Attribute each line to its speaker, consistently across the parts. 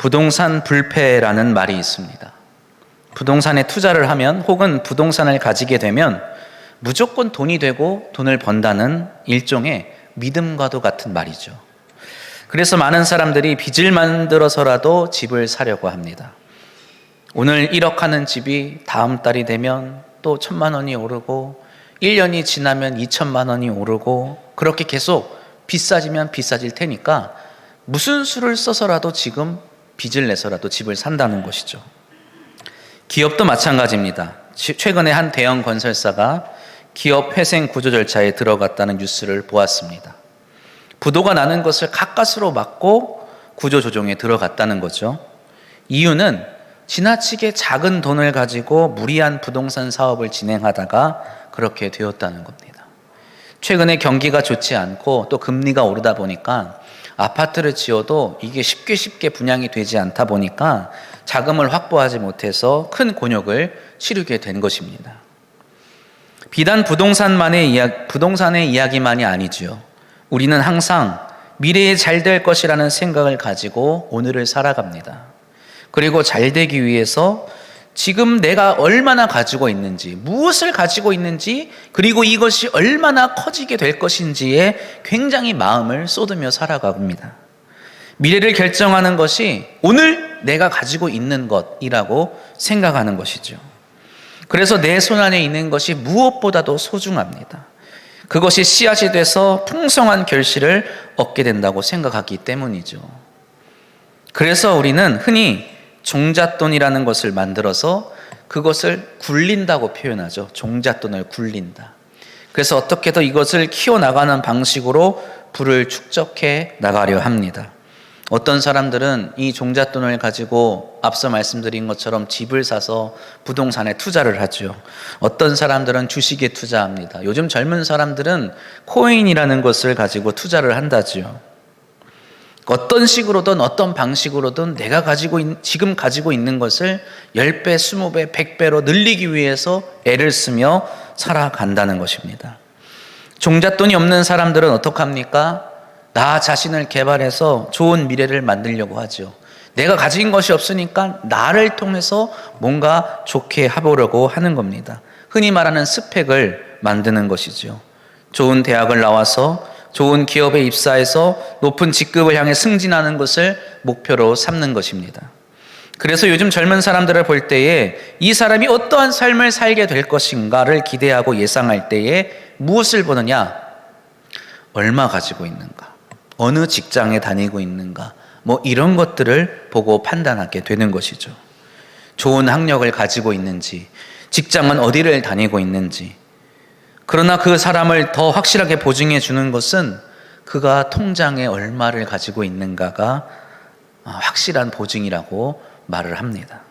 Speaker 1: 부동산 불패라는 말이 있습니다. 부동산에 투자를 하면 혹은 부동산을 가지게 되면 무조건 돈이 되고 돈을 번다는 일종의 믿음과도 같은 말이죠. 그래서 많은 사람들이 빚을 만들어서라도 집을 사려고 합니다. 오늘 1억 하는 집이 다음 달이 되면 또 1,000만 원이 오르고 1년이 지나면 2천만 원이 오르고 그렇게 계속 비싸지면 비싸질 테니까 무슨 수를 써서라도 지금 빚을 내서라도 집을 산다는 것이죠. 기업도 마찬가지입니다. 최근에 한 대형 건설사가 기업 회생 구조 절차에 들어갔다는 뉴스를 보았습니다. 부도가 나는 것을 가까스로 막고 구조 조정에 들어갔다는 거죠. 이유는 지나치게 작은 돈을 가지고 무리한 부동산 사업을 진행하다가 그렇게 되었다는 겁니다. 최근에 경기가 좋지 않고 또 금리가 오르다 보니까 아파트를 지어도 이게 쉽게 분양이 되지 않다 보니까 자금을 확보하지 못해서 큰 곤욕을 치르게 된 것입니다. 비단 부동산의 이야기만이 아니지요. 우리는 항상 미래에 잘 될 것이라는 생각을 가지고 오늘을 살아갑니다. 그리고 잘 되기 위해서 지금 내가 얼마나 가지고 있는지, 무엇을 가지고 있는지, 그리고 이것이 얼마나 커지게 될 것인지에 굉장히 마음을 쏟으며 살아갑니다. 미래를 결정하는 것이 오늘 내가 가지고 있는 것이라고 생각하는 것이죠. 그래서 내 손 안에 있는 것이 무엇보다도 소중합니다. 그것이 씨앗이 돼서 풍성한 결실을 얻게 된다고 생각하기 때문이죠. 그래서 우리는 흔히 종잣돈이라는 것을 만들어서 그것을 굴린다고 표현하죠. 종잣돈을 굴린다. 그래서 어떻게든 이것을 키워나가는 방식으로 부를 축적해 나가려 합니다. 어떤 사람들은 이 종잣돈을 가지고 앞서 말씀드린 것처럼 집을 사서 부동산에 투자를 하죠. 어떤 사람들은 주식에 투자합니다. 요즘 젊은 사람들은 코인이라는 것을 가지고 투자를 한다지요. 어떤 식으로든 어떤 방식으로든 내가 지금 가지고 있는 것을 10배, 20배, 100배로 늘리기 위해서 애를 쓰며 살아간다는 것입니다. 종잣돈이 없는 사람들은 어떡합니까? 나 자신을 개발해서 좋은 미래를 만들려고 하죠. 내가 가진 것이 없으니까 나를 통해서 뭔가 좋게 해보려고 하는 겁니다. 흔히 말하는 스펙을 만드는 것이죠. 좋은 대학을 나와서 좋은 기업에 입사해서 높은 직급을 향해 승진하는 것을 목표로 삼는 것입니다. 그래서 요즘 젊은 사람들을 볼 때에 이 사람이 어떠한 삶을 살게 될 것인가를 기대하고 예상할 때에 무엇을 보느냐? 얼마 가지고 있는가? 어느 직장에 다니고 있는가? 이런 것들을 보고 판단하게 되는 것이죠. 좋은 학력을 가지고 있는지, 직장은 어디를 다니고 있는지. 그러나 그 사람을 더 확실하게 보증해 주는 것은 그가 통장에 얼마를 가지고 있는가가 확실한 보증이라고 말을 합니다.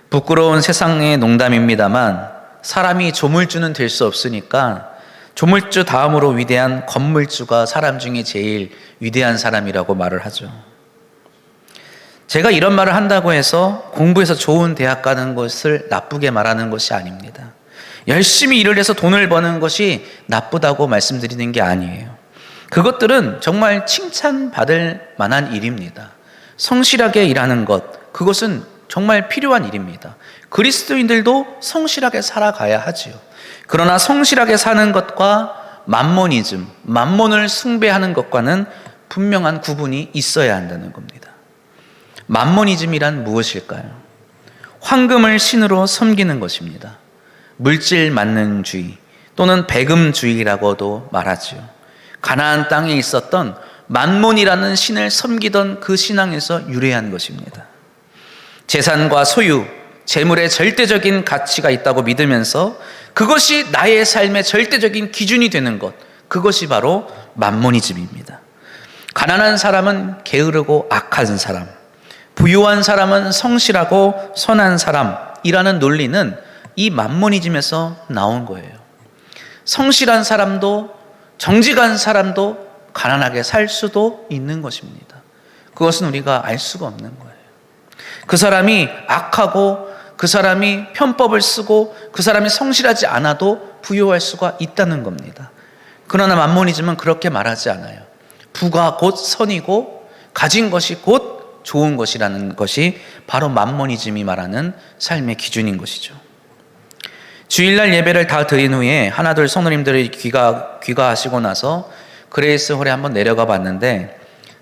Speaker 1: 부끄러운 세상의 농담입니다만 사람이 조물주는 될 수 없으니까 조물주 다음으로 위대한 건물주가 사람 중에 제일 위대한 사람이라고 말을 하죠. 제가 이런 말을 한다고 해서 공부해서 좋은 대학 가는 것을 나쁘게 말하는 것이 아닙니다. 열심히 일을 해서 돈을 버는 것이 나쁘다고 말씀드리는 게 아니에요. 그것들은 정말 칭찬받을 만한 일입니다. 성실하게 일하는 것, 그것은 정말 필요한 일입니다. 그리스도인들도 성실하게 살아가야 하지요. 그러나 성실하게 사는 것과 만모니즘, 만몬을 숭배하는 것과는 분명한 구분이 있어야 한다는 겁니다. 만모니즘이란 무엇일까요? 황금을 신으로 섬기는 것입니다. 물질 만능주의 또는 배금주의라고도 말하지요. 가나안 땅에 있었던 만몬이라는 신을 섬기던 그 신앙에서 유래한 것입니다. 재산과 소유, 재물의 절대적인 가치가 있다고 믿으면서 그것이 나의 삶의 절대적인 기준이 되는 것, 그것이 바로 만모니즘입니다. 가난한 사람은 게으르고 악한 사람, 부유한 사람은 성실하고 선한 사람이라는 논리는 이 만모니즘에서 나온 거예요. 성실한 사람도 정직한 사람도 가난하게 살 수도 있는 것입니다. 그것은 우리가 알 수가 없는 거예요. 그 사람이 악하고 그 사람이 편법을 쓰고 그 사람이 성실하지 않아도 부유할 수가 있다는 겁니다. 그러나 만모니즘은 그렇게 말하지 않아요. 부가 곧 선이고 가진 것이 곧 좋은 것이라는 것이 바로 맘모니즘이 말하는 삶의 기준인 것이죠. 주일날 예배를 다 드린 후에 하나둘 성도님들이 귀가하시고 나서 그레이스홀에 한번 내려가 봤는데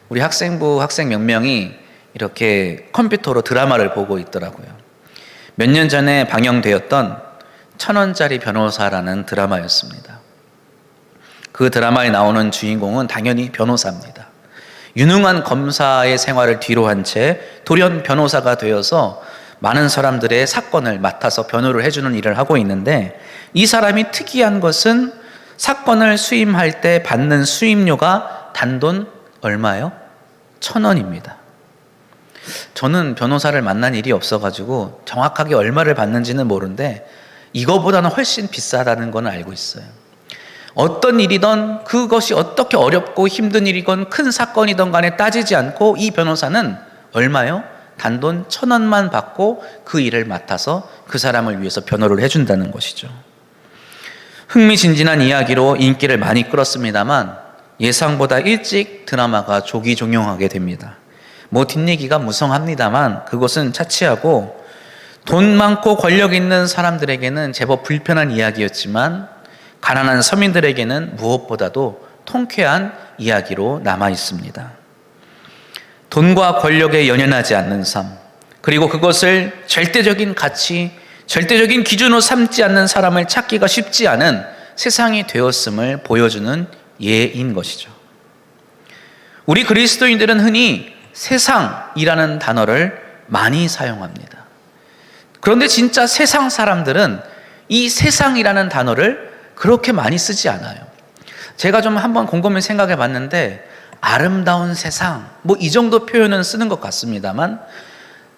Speaker 1: 우리 학생부 학생 몇 명이 이렇게 컴퓨터로 드라마를 보고 있더라고요. 몇 년 전에 방영되었던 1,000원짜리 변호사라는 드라마였습니다. 그 드라마에 나오는 주인공은 당연히 변호사입니다. 유능한 검사의 생활을 뒤로 한 채 돌연 변호사가 되어서 많은 사람들의 사건을 맡아서 변호를 해주는 일을 하고 있는데, 이 사람이 특이한 것은 사건을 수임할 때 받는 수임료가 단돈 얼마요? 1,000원입니다. 저는 변호사를 만난 일이 없어가지고 정확하게 얼마를 받는지는 모르는데 이거보다는 훨씬 비싸다는 건 알고 있어요. 어떤 일이든 그것이 어떻게 어렵고 힘든 일이건 큰 사건이든 간에 따지지 않고 이 변호사는 얼마요? 단돈 1,000원만 받고 그 일을 맡아서 그 사람을 위해서 변호를 해준다는 것이죠. 흥미진진한 이야기로 인기를 많이 끌었습니다만 예상보다 일찍 드라마가 조기 종영하게 됩니다. 뭐 뒷얘기가 무성합니다만 그것은 차치하고 돈 많고 권력 있는 사람들에게는 제법 불편한 이야기였지만 가난한 서민들에게는 무엇보다도 통쾌한 이야기로 남아 있습니다. 돈과 권력에 연연하지 않는 삶, 그리고 그것을 절대적인 가치, 절대적인 기준으로 삼지 않는 사람을 찾기가 쉽지 않은 세상이 되었음을 보여주는 예인 것이죠. 우리 그리스도인들은 흔히 세상이라는 단어를 많이 사용합니다. 그런데 진짜 세상 사람들은 이 세상이라는 단어를 그렇게 많이 쓰지 않아요. 제가 좀 한번 곰곰이 생각해 봤는데 아름다운 세상, 뭐 이 정도 표현은 쓰는 것 같습니다만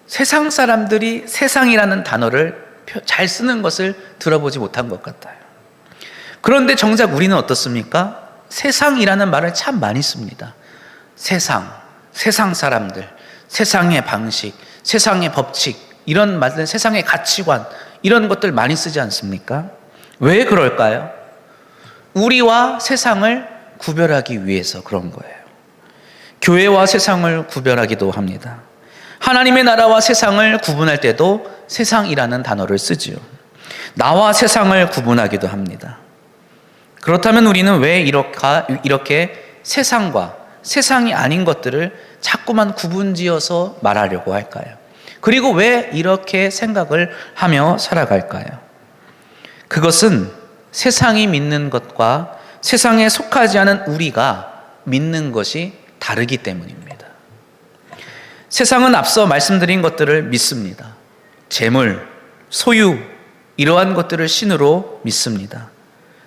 Speaker 1: 세상 사람들이 세상이라는 단어를 잘 쓰는 것을 들어보지 못한 것 같아요. 그런데 정작 우리는 어떻습니까? 세상이라는 말을 참 많이 씁니다. 세상, 세상 사람들, 세상의 방식, 세상의 법칙, 이런 말들, 세상의 가치관, 이런 것들 많이 쓰지 않습니까? 왜 그럴까요? 우리와 세상을 구별하기 위해서 그런 거예요. 교회와 세상을 구별하기도 합니다. 하나님의 나라와 세상을 구분할 때도 세상이라는 단어를 쓰지요. 나와 세상을 구분하기도 합니다. 그렇다면 우리는 왜 이렇게 세상과 세상이 아닌 것들을 자꾸만 구분지어서 말하려고 할까요? 그리고 왜 이렇게 생각을 하며 살아갈까요? 그것은 세상이 믿는 것과 세상에 속하지 않은 우리가 믿는 것이 다르기 때문입니다. 세상은 앞서 말씀드린 것들을 믿습니다. 재물, 소유, 이러한 것들을 신으로 믿습니다.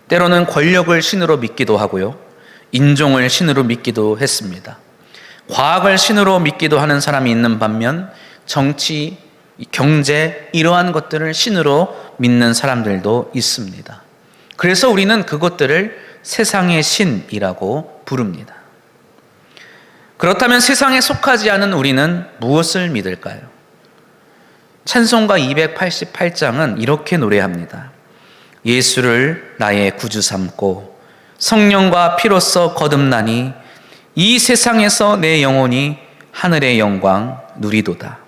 Speaker 1: 때로는 권력을 신으로 믿기도 하고요. 인종을 신으로 믿기도 했습니다. 과학을 신으로 믿기도 하는 사람이 있는 반면 정치, 경제, 이러한 것들을 신으로 믿는 사람들도 있습니다. 그래서 우리는 그것들을 세상의 신이라고 부릅니다. 그렇다면 세상에 속하지 않은 우리는 무엇을 믿을까요? 찬송가 288장은 이렇게 노래합니다. 예수를 나의 구주 삼고 성령과 피로써 거듭나니 이 세상에서 내 영혼이 하늘의 영광 누리도다.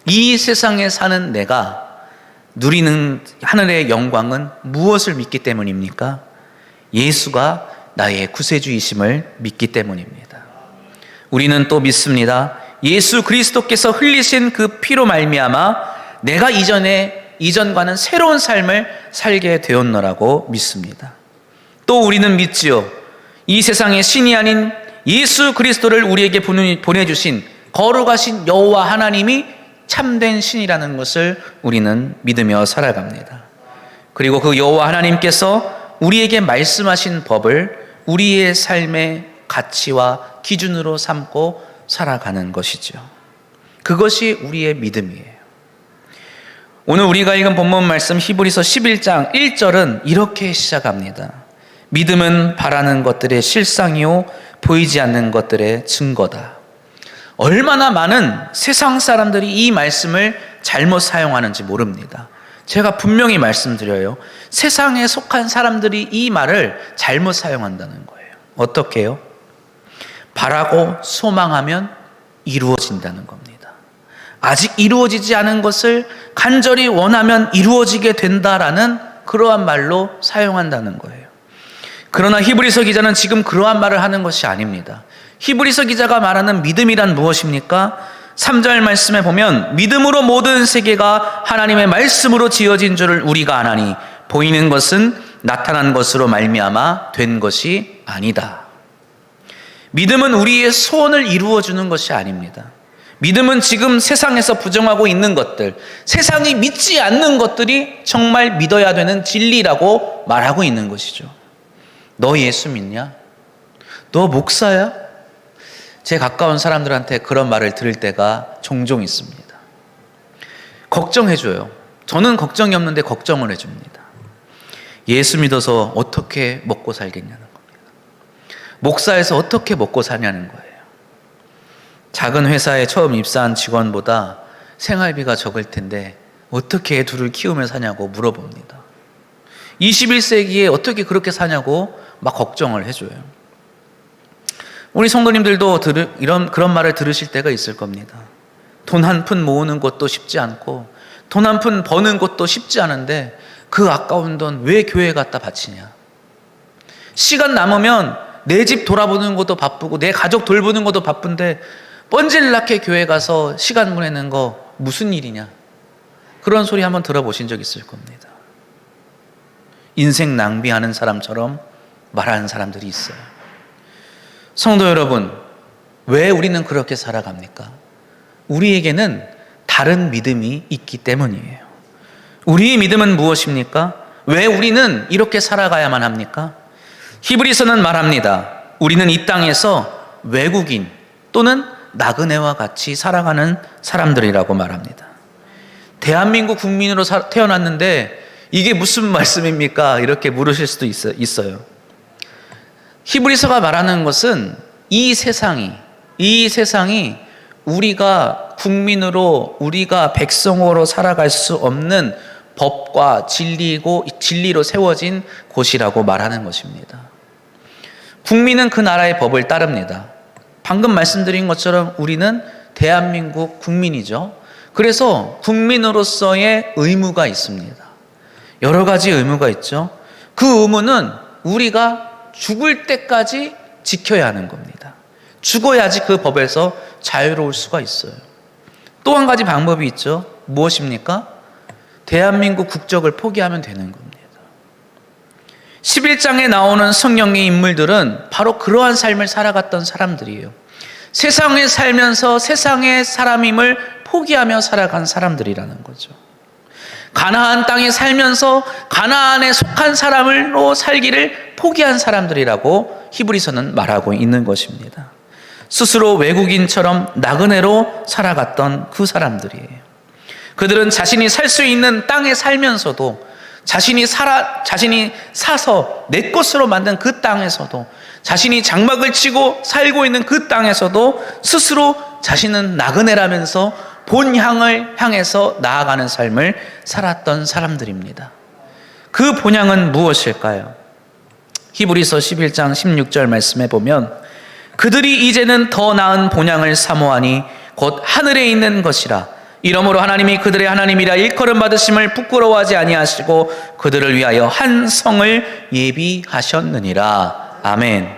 Speaker 1: 이 세상에 사는 내가 누리는 하늘의 영광은 무엇을 믿기 때문입니까? 예수가 나의 구세주이심을 믿기 때문입니다. 우리는 또 믿습니다. 예수 그리스도께서 흘리신 그 피로 말미암아 내가 이전과는 새로운 삶을 살게 되었노라고 믿습니다. 또 우리는 믿지요. 이 세상의 신이 아닌 예수 그리스도를 우리에게 보내주신 거룩하신 여호와 하나님이 참된 신이라는 것을 우리는 믿으며 살아갑니다. 그리고 그 여호와 하나님께서 우리에게 말씀하신 법을 우리의 삶의 가치와 기준으로 삼고 살아가는 것이죠. 그것이 우리의 믿음이에요. 오늘 우리가 읽은 본문 말씀 히브리서 11장 1절은 이렇게 시작합니다. 믿음은 바라는 것들의 실상이요 보이지 않는 것들의 증거다. 얼마나 많은 세상 사람들이 이 말씀을 잘못 사용하는지 모릅니다. 제가 분명히 말씀드려요. 세상에 속한 사람들이 이 말을 잘못 사용한다는 거예요. 어떻게 해요? 바라고 소망하면 이루어진다는 겁니다. 아직 이루어지지 않은 것을 간절히 원하면 이루어지게 된다라는 그러한 말로 사용한다는 거예요. 그러나 히브리서 기자는 지금 그러한 말을 하는 것이 아닙니다. 히브리서 기자가 말하는 믿음이란 무엇입니까? 3절 말씀에 보면 믿음으로 모든 세계가 하나님의 말씀으로 지어진 줄을 우리가 아나니 보이는 것은 나타난 것으로 말미암아 된 것이 아니다. 믿음은 우리의 소원을 이루어주는 것이 아닙니다. 믿음은 지금 세상에서 부정하고 있는 것들, 세상이 믿지 않는 것들이 정말 믿어야 되는 진리라고 말하고 있는 것이죠. 너 예수 믿냐? 너 목사야? 제 가까운 사람들한테 그런 말을 들을 때가 종종 있습니다. 걱정해줘요. 저는 걱정이 없는데 걱정을 해줍니다. 예수 믿어서 어떻게 먹고 살겠냐는 겁니다. 목사에서 어떻게 먹고 사냐는 거예요. 작은 회사에 처음 입사한 직원보다 생활비가 적을 텐데 어떻게 애 둘을 키우며 사냐고 물어봅니다. 21세기에 어떻게 그렇게 사냐고 막 걱정을 해줘요. 우리 성도님들도 그런 말을 들으실 때가 있을 겁니다. 돈 한 푼 모으는 것도 쉽지 않고 돈 한 푼 버는 것도 쉽지 않은데 그 아까운 돈 왜 교회에 갖다 바치냐? 시간 남으면 내 집 돌아보는 것도 바쁘고 내 가족 돌보는 것도 바쁜데 뻔질나게 교회 가서 시간 보내는 거 무슨 일이냐? 그런 소리 한번 들어보신 적 있을 겁니다. 인생 낭비하는 사람처럼 말하는 사람들이 있어요. 성도 여러분, 왜 우리는 그렇게 살아갑니까? 우리에게는 다른 믿음이 있기 때문이에요. 우리의 믿음은 무엇입니까? 왜 우리는 이렇게 살아가야만 합니까? 히브리서는 말합니다. 우리는 이 땅에서 외국인 또는 나그네와 같이 살아가는 사람들이라고 말합니다. 대한민국 국민으로 태어났는데 이게 무슨 말씀입니까? 이렇게 물으실 수도 있어요. 히브리서가 말하는 것은 이 세상이 우리가 국민으로, 우리가 백성으로 살아갈 수 없는 법과 진리로 세워진 곳이라고 말하는 것입니다. 국민은 그 나라의 법을 따릅니다. 방금 말씀드린 것처럼 우리는 대한민국 국민이죠. 그래서 국민으로서의 의무가 있습니다. 여러 가지 의무가 있죠. 그 의무는 우리가 죽을 때까지 지켜야 하는 겁니다. 죽어야지 그 법에서 자유로울 수가 있어요. 또 한 가지 방법이 있죠. 무엇입니까? 대한민국 국적을 포기하면 되는 겁니다. 11장에 나오는 성경의 인물들은 바로 그러한 삶을 살아갔던 사람들이에요. 세상에 살면서 세상의 사람임을 포기하며 살아간 사람들이라는 거죠. 가나안 땅에 살면서 가나안에 속한 사람으로 살기를 포기한 사람들이라고 히브리서는 말하고 있는 것입니다. 스스로 외국인처럼 나그네로 살아갔던 그 사람들이에요. 그들은 자신이 살 수 있는 땅에 살면서도 자신이 사서 내 것으로 만든 그 땅에서도 자신이 장막을 치고 살고 있는 그 땅에서도 스스로 자신은 나그네라면서 본향을 향해서 나아가는 삶을 살았던 사람들입니다. 그 본향은 무엇일까요? 히브리서 11장 16절 말씀에 보면 그들이 이제는 더 나은 본향을 사모하니 곧 하늘에 있는 것이라. 이러므로 하나님이 그들의 하나님이라 일컬음 받으심을 부끄러워하지 아니하시고 그들을 위하여 한 성을 예비하셨느니라. 아멘.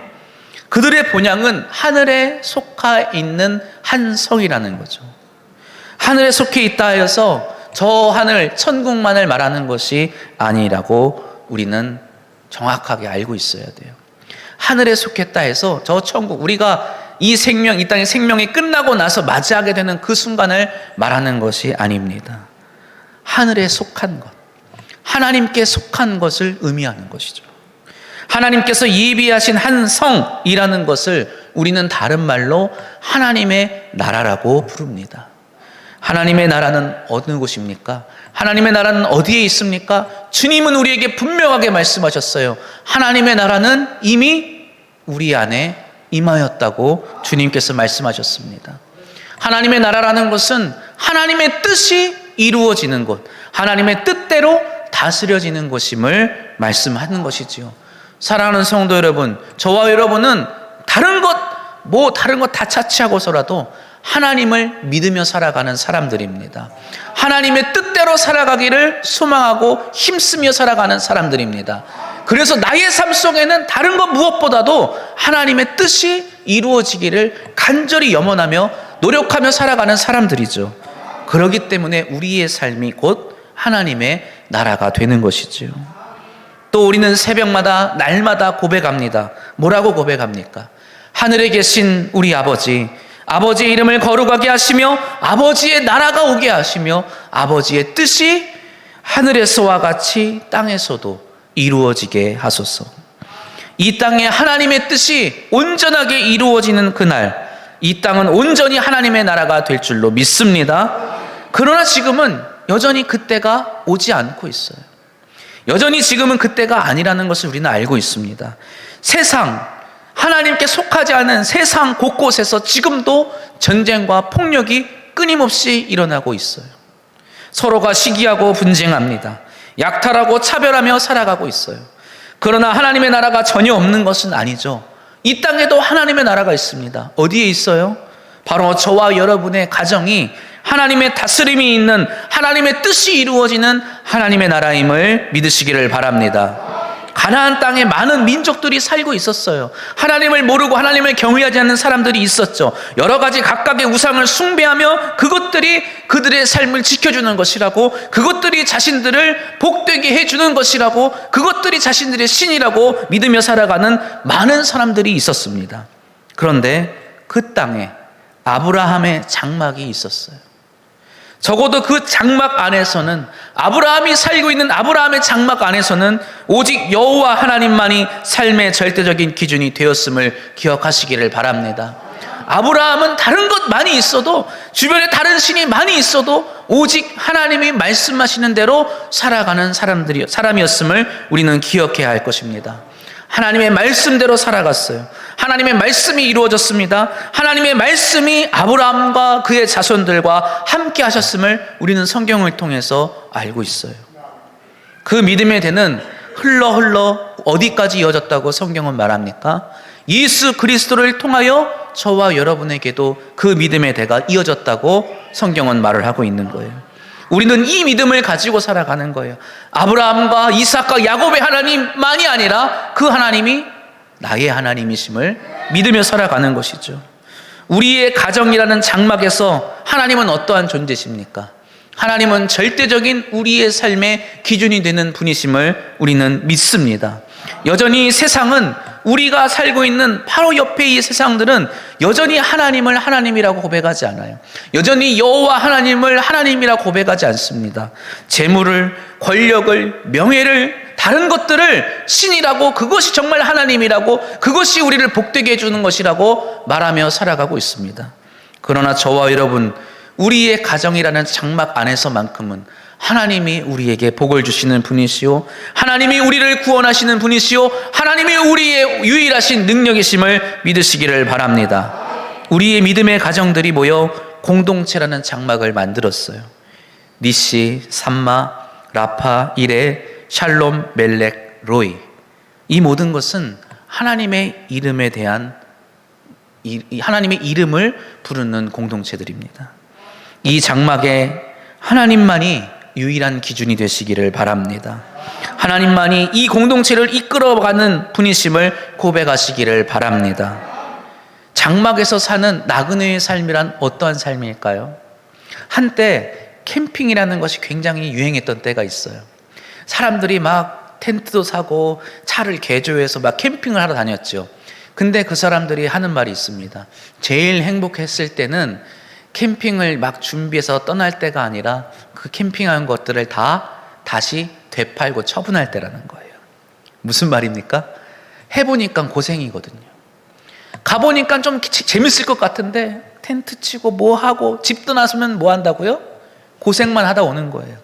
Speaker 1: 그들의 본향은 하늘에 속해 있는 한 성이라는 거죠. 하늘에 속해 있다 하여서 저 하늘 천국만을 말하는 것이 아니라고 우리는 정확하게 알고 있어야 돼요. 하늘에 속했다 해서 저 천국, 우리가 이 땅의 생명이 끝나고 나서 맞이하게 되는 그 순간을 말하는 것이 아닙니다. 하늘에 속한 것, 하나님께 속한 것을 의미하는 것이죠. 하나님께서 예비하신 한 성이라는 것을 우리는 다른 말로 하나님의 나라라고 부릅니다. 하나님의 나라는 어느 곳입니까? 하나님의 나라는 어디에 있습니까? 주님은 우리에게 분명하게 말씀하셨어요. 하나님의 나라는 이미 우리 안에 임하였다고 주님께서 말씀하셨습니다. 하나님의 나라라는 것은 하나님의 뜻이 이루어지는 곳, 하나님의 뜻대로 다스려지는 것임을 말씀하는 것이지요. 사랑하는 성도 여러분, 저와 여러분은 다른 것 다 차치하고서라도 하나님을 믿으며 살아가는 사람들입니다. 하나님의 뜻대로 살아가기를 소망하고 힘쓰며 살아가는 사람들입니다. 그래서 나의 삶 속에는 다른 것 무엇보다도 하나님의 뜻이 이루어지기를 간절히 염원하며 노력하며 살아가는 사람들이죠. 그렇기 때문에 우리의 삶이 곧 하나님의 나라가 되는 것이지요. 또 우리는 새벽마다 날마다 고백합니다. 뭐라고 고백합니까? 하늘에 계신 우리 아버지, 아버지의 이름을 거룩하게 하시며 아버지의 나라가 오게 하시며 아버지의 뜻이 하늘에서와 같이 땅에서도 이루어지게 하소서. 이 땅에 하나님의 뜻이 온전하게 이루어지는 그날, 이 땅은 온전히 하나님의 나라가 될 줄로 믿습니다. 그러나 지금은 여전히 그때가 오지 않고 있어요. 여전히 지금은 그때가 아니라는 것을 우리는 알고 있습니다. 세상, 하나님께 속하지 않은 세상 곳곳에서 지금도 전쟁과 폭력이 끊임없이 일어나고 있어요. 서로가 시기하고 분쟁합니다. 약탈하고 차별하며 살아가고 있어요. 그러나 하나님의 나라가 전혀 없는 것은 아니죠. 이 땅에도 하나님의 나라가 있습니다. 어디에 있어요? 바로 저와 여러분의 가정이 하나님의 다스림이 있는, 하나님의 뜻이 이루어지는 하나님의 나라임을 믿으시기를 바랍니다. 가나안 땅에 많은 민족들이 살고 있었어요. 하나님을 모르고 하나님을 경외하지 않는 사람들이 있었죠. 여러 가지 각각의 우상을 숭배하며 그것들이 그들의 삶을 지켜주는 것이라고, 그것들이 자신들을 복되게 해주는 것이라고, 그것들이 자신들의 신이라고 믿으며 살아가는 많은 사람들이 있었습니다. 그런데 그 땅에 아브라함의 장막이 있었어요. 적어도 그 장막 안에서는, 아브라함이 살고 있는 아브라함의 장막 안에서는 오직 여호와 하나님만이 삶의 절대적인 기준이 되었음을 기억하시기를 바랍니다. 아브라함은 다른 것 많이 있어도, 주변에 다른 신이 많이 있어도 오직 하나님이 말씀하시는 대로 살아가는 사람이었음을 우리는 기억해야 할 것입니다. 하나님의 말씀대로 살아갔어요. 하나님의 말씀이 이루어졌습니다. 하나님의 말씀이 아브라함과 그의 자손들과 함께 하셨음을 우리는 성경을 통해서 알고 있어요. 그 믿음의 대는 흘러 어디까지 이어졌다고 성경은 말합니까? 예수 그리스도를 통하여 저와 여러분에게도 그 믿음의 대가 이어졌다고 성경은 말을 하고 있는 거예요. 우리는 이 믿음을 가지고 살아가는 거예요. 아브라함과 이삭과 야곱의 하나님만이 아니라 그 하나님이 나의 하나님이심을 믿으며 살아가는 것이죠. 우리의 가정이라는 장막에서 하나님은 어떠한 존재십니까? 하나님은 절대적인 우리의 삶의 기준이 되는 분이심을 우리는 믿습니다. 여전히 세상은, 우리가 살고 있는 바로 옆에 이 세상들은 여전히 하나님을 하나님이라고 고백하지 않아요. 여전히 여호와 하나님을 하나님이라고 고백하지 않습니다. 재물을, 권력을, 명예를, 다른 것들을 신이라고, 그것이 정말 하나님이라고, 그것이 우리를 복되게 해주는 것이라고 말하며 살아가고 있습니다. 그러나 저와 여러분, 우리의 가정이라는 장막 안에서만큼은 하나님이 우리에게 복을 주시는 분이시오, 하나님이 우리를 구원하시는 분이시오, 하나님이 우리의 유일하신 능력이심을 믿으시기를 바랍니다. 우리의 믿음의 가정들이 모여 공동체라는 장막을 만들었어요. 니시, 삼마, 라파, 이레, 샬롬, 멜렉, 로이. 이 모든 것은 하나님의 이름에 대한, 하나님의 이름을 부르는 공동체들입니다. 이 장막에 하나님만이 유일한 기준이 되시기를 바랍니다. 하나님만이 이 공동체를 이끌어가는 분이심을 고백하시기를 바랍니다. 장막에서 사는 나그네의 삶이란 어떠한 삶일까요? 한때 캠핑이라는 것이 굉장히 유행했던 때가 있어요. 사람들이 막 텐트도 사고 차를 개조해서 막 캠핑을 하러 다녔죠. 근데 그 사람들이 하는 말이 있습니다. 제일 행복했을 때는 캠핑을 막 준비해서 떠날 때가 아니라 그 캠핑한 것들을 다 다시 되팔고 처분할 때라는 거예요. 무슨 말입니까? 해보니까 고생이거든요. 가보니까 좀 재밌을 것 같은데 텐트 치고 뭐 하고 집 떠나서면 뭐 한다고요? 고생만 하다 오는 거예요.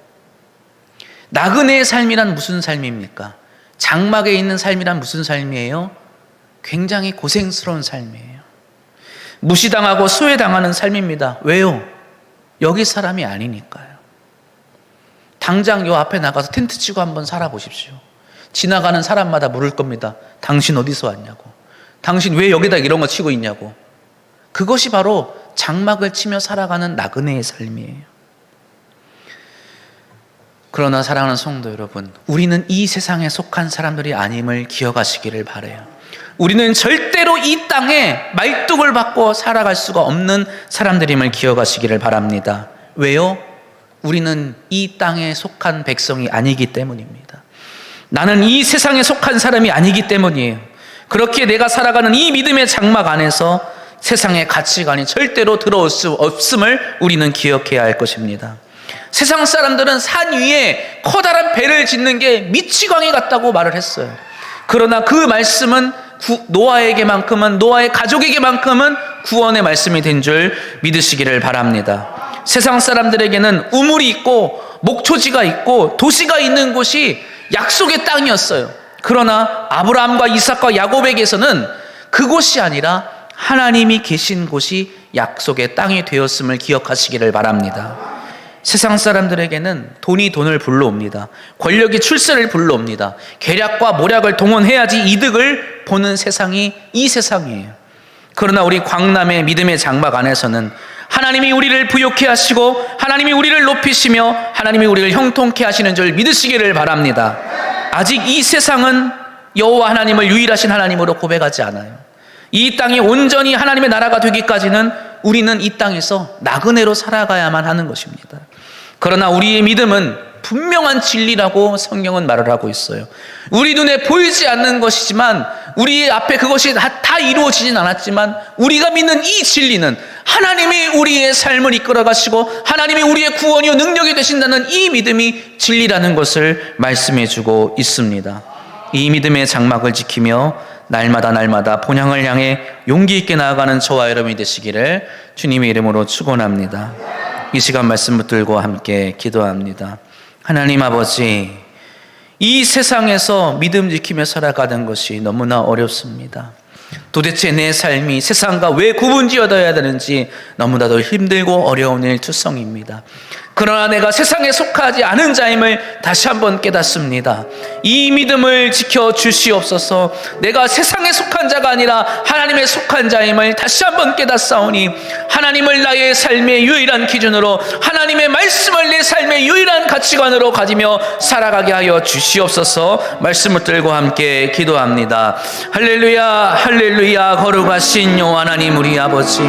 Speaker 1: 나그네의 삶이란 무슨 삶입니까? 장막에 있는 삶이란 무슨 삶이에요? 굉장히 고생스러운 삶이에요. 무시당하고 소외당하는 삶입니다. 왜요? 여기 사람이 아니니까요. 당장 요 앞에 나가서 텐트 치고 한번 살아보십시오. 지나가는 사람마다 물을 겁니다. 당신 어디서 왔냐고. 당신 왜 여기다 이런 거 치고 있냐고. 그것이 바로 장막을 치며 살아가는 나그네의 삶이에요. 그러나 사랑하는 성도 여러분, 우리는 이 세상에 속한 사람들이 아님을 기억하시기를 바라요. 우리는 절대로 이 땅에 말뚝을 받고 살아갈 수가 없는 사람들임을 기억하시기를 바랍니다. 왜요? 우리는 이 땅에 속한 백성이 아니기 때문입니다. 나는 이 세상에 속한 사람이 아니기 때문이에요. 그렇게 내가 살아가는 이 믿음의 장막 안에서 세상의 가치관이 절대로 들어올 수 없음을 우리는 기억해야 할 것입니다. 세상 사람들은 산 위에 커다란 배를 짓는 게 미치광이 같다고 말을 했어요. 그러나 그 말씀은 노아에게만큼은, 노아의 가족에게만큼은 구원의 말씀이 된 줄 믿으시기를 바랍니다. 세상 사람들에게는 우물이 있고 목초지가 있고 도시가 있는 곳이 약속의 땅이었어요. 그러나 아브라함과 이삭과 야곱에게서는 그곳이 아니라 하나님이 계신 곳이 약속의 땅이 되었음을 기억하시기를 바랍니다. 세상 사람들에게는 돈이 돈을 불러옵니다. 권력이 출세를 불러옵니다. 계략과 모략을 동원해야지 이득을 보는 세상이 이 세상이에요. 그러나 우리 광남의 믿음의 장막 안에서는 하나님이 우리를 부욕해 하시고 하나님이 우리를 높이시며 하나님이 우리를 형통케 하시는 줄 믿으시기를 바랍니다. 아직 이 세상은 여호와 하나님을 유일하신 하나님으로 고백하지 않아요. 이 땅이 온전히 하나님의 나라가 되기까지는 우리는 이 땅에서 나그네로 살아가야만 하는 것입니다. 그러나 우리의 믿음은 분명한 진리라고 성경은 말을 하고 있어요. 우리 눈에 보이지 않는 것이지만 우리 앞에 그것이 다 이루어지진 않았지만 우리가 믿는 이 진리는 하나님이 우리의 삶을 이끌어 가시고 하나님이 우리의 구원이요 능력이 되신다는 이 믿음이 진리라는 것을 말씀해 주고 있습니다. 이 믿음의 장막을 지키며 날마다 본향을 향해 용기 있게 나아가는 저와 여러분이 되시기를 주님의 이름으로 축원합니다. 이 시간 말씀 붙들고 함께 기도합니다. 하나님 아버지, 이 세상에서 믿음 지키며 살아가는 것이 너무나 어렵습니다. 도대체 내 삶이 세상과 왜 구분지어져야 되는지 너무나도 힘들고 어려운 일투성입니다. 그러나 내가 세상에 속하지 않은 자임을 다시 한번 깨닫습니다. 이 믿음을 지켜주시옵소서. 내가 세상에 속한 자가 아니라 하나님의 속한 자임을 다시 한번 깨닫사오니 하나님을 나의 삶의 유일한 기준으로, 하나님의 말씀을 내 삶의 유일한 가치관으로 가지며 살아가게 하여 주시옵소서. 말씀 붙들고 함께 기도합니다. 할렐루야 할렐루야. 거룩하신 여호와 하나님 우리 아버지,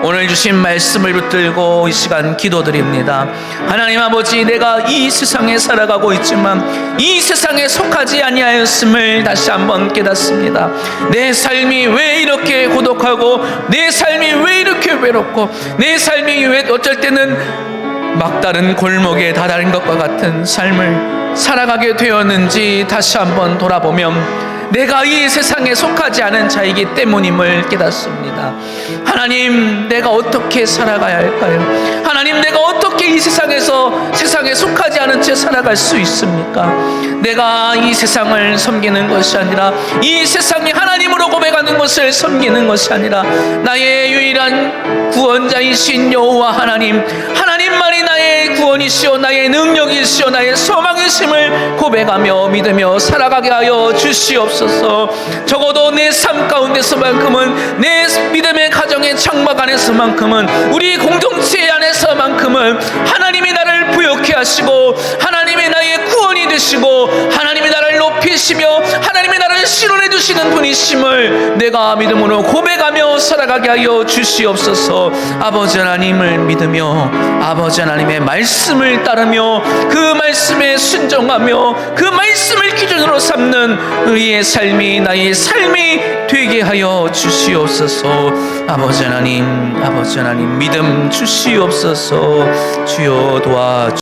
Speaker 1: 오늘 주신 말씀을 붙들고 이 시간 기도드립니다. 하나님 아버지, 내가 이 세상에 살아가고 있지만 이 세상에 속하지 아니하였음을 다시 한번 깨닫습니다. 내 삶이 왜 이렇게 고독하고 내 삶이 왜 이렇게 외롭고 내 삶이 왜 어쩔 때는 막다른 골목에 다다른 것과 같은 삶을 살아가게 되었는지 다시 한번 돌아보면 내가 이 세상에 속하지 않은 자이기 때문임을 깨닫습니다. 하나님, 내가 어떻게 살아가야 할까요? 하나님, 내가 어떻게 이 세상에서 세상에 속하지 않은 채 살아갈 수 있습니까? 내가 이 세상을 섬기는 것이 아니라 이 세상이 하나님으로 고백하는 것을 섬기는 것이 아니라 나의 유일한 구원자이신 여호와 하나님만이 나의 구원이시오 나의 능력이시오 나의 소망이심을 고백하며 믿으며 살아가게 하여 주시옵소서. 적어도 내 삶 가운데서만큼은, 내 믿음의 가정의 장막 안에서만큼은, 우리 공동체 안에서만큼은 하나님이 나를 부욕해 하시고 하나님이 나의 구원이 되시고 하나님이 나를 높이시며 하나님이 나를 실현해 주시는 분이심을 내가 믿음으로 고백하며 살아가게 하여 주시옵소서. 아버지 하나님을 믿으며 아버지 하나님의 말씀을 따르며 그 말씀에 순종하며 그 말씀을 기준으로 삼는 우리의 삶이 나의 삶이 되게 하여 주시옵소서. 아버지 하나님 믿음 주시옵소서. 주여 도와